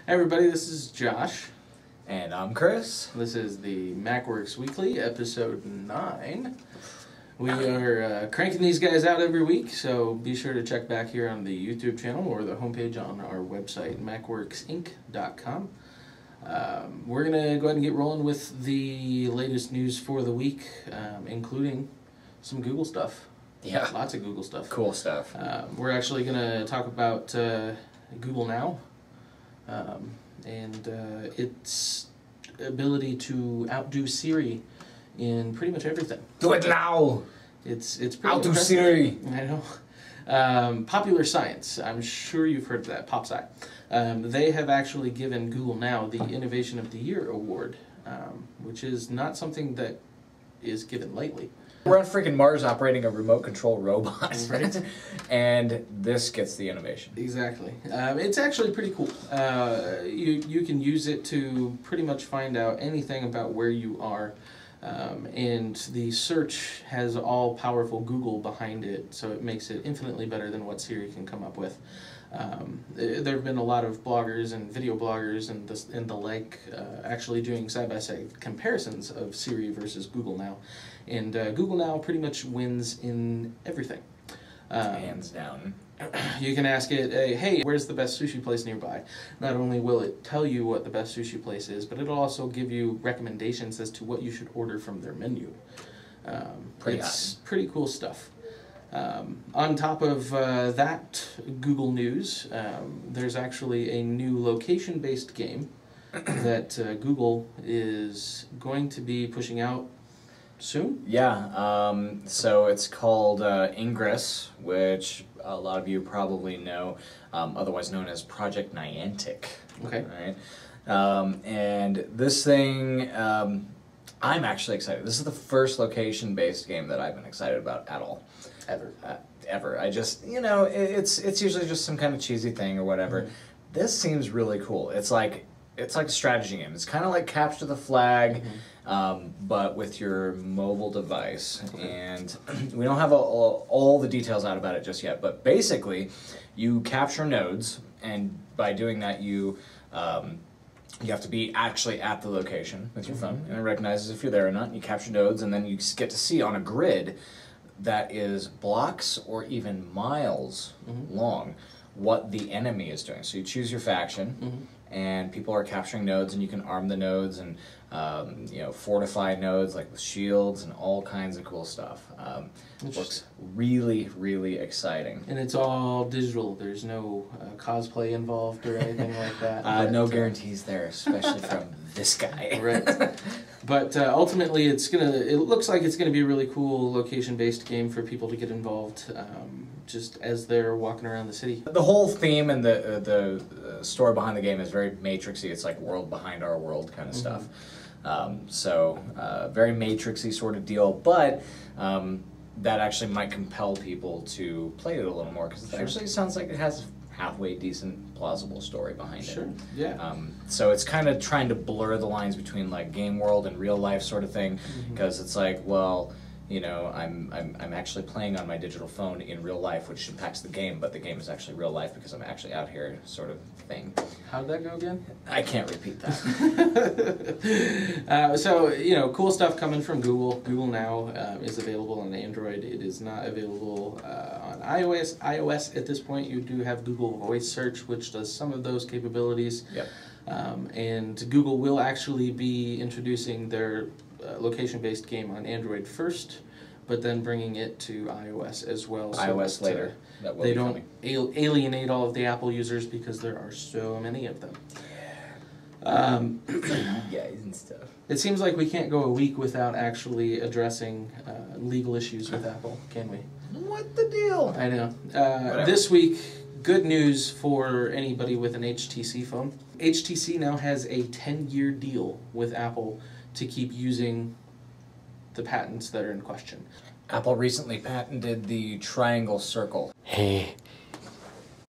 Hey everybody, this is Josh. And I'm Chris. This is the MacWorks Weekly, episode 9. We are cranking these guys out every week, so be sure to check back here on the YouTube channel or the homepage on our website, MacWorksInc.com. We're going to go ahead and get rolling with the latest news for the week, including some Google stuff. Yeah. Lots of Google stuff. Cool stuff. We're actually going to talk about Google Now. And its ability to outdo Siri in pretty much everything. Do it now! It's pretty outdo impressive. Siri! I know. Popular Science, I'm sure you've heard of that, PopSci. They have actually given Google Now the Innovation of the Year award, which is not something that is given lightly. We're on freaking Mars operating a remote control robot. Right. And this gets the innovation. Exactly. It's actually pretty cool. You can use it to pretty much find out anything about where you are. And the search has all-powerful Google behind it, so it makes it infinitely better than what Siri can come up with. There have been a lot of bloggers and video bloggers and the like actually doing side-by-side comparisons of Siri versus Google Now. And Google Now pretty much wins in everything. Hands down. You can ask it, hey, where's the best sushi place nearby? Not only will it tell you what the best sushi place is, but it'll also give you recommendations as to what you should order from their menu. It's pretty cool stuff. On top of that Google News, there's actually a new location-based game that Google is going to be pushing out soon? Yeah, so it's called Ingress, which a lot of you probably know, otherwise known as Project Niantic. Okay. Right? And this thing, I'm actually excited. This is the first location-based game that I've been excited about at all. Ever. I just, you know, it's usually just some kind of cheesy thing or whatever. Mm-hmm. This seems really cool. It's like a strategy game. It's kind of like Capture the Flag, but with your mobile device. Okay. And we don't have all the details out about it just yet, but basically you capture nodes, and by doing that you have to be actually at the location with your phone, and it recognizes if you're there or not, and you capture nodes, and then you get to see on a grid that is blocks or even miles long what the enemy is doing. So you choose your faction, and people are capturing nodes, and you can arm the nodes and fortify nodes like with shields and all kinds of cool stuff. Looks really, really exciting. And it's all digital. There's no cosplay involved or anything like that. No guarantees there, especially from this guy. Right. But ultimately, it looks like it's gonna be a really cool location-based game for people to get involved, just as they're walking around the city. The whole theme and the story behind the game is very Matrixy. It's like world behind our world kind of stuff. Very Matrixy sort of deal, but that actually might compel people to play it a little more, because it actually sounds like it has halfway decent, plausible story behind it. Sure, yeah. So it's kind of trying to blur the lines between like game world and real life sort of thing, because it's like, well, you know, I'm actually playing on my digital phone in real life, which impacts the game, but the game is actually real life because I'm actually out here, sort of thing. How'd that go again? I can't repeat that. So, you know, cool stuff coming from Google. Google Now is available on Android. It is not available on iOS. iOS at this point, you do have Google Voice Search, which does some of those capabilities. Yep. And Google will actually be introducing their location-based game on Android first, but then bringing it to iOS as well. iOS so later. They don't alienate all of the Apple users, because there are so many of them. Guys and stuff. It seems like we can't go a week without actually addressing legal issues with Apple, can we? What the deal? I know. This week, good news for anybody with an HTC phone. HTC now has a 10-year deal with Apple to keep using the patents that are in question. Apple recently patented the triangle circle. Hey,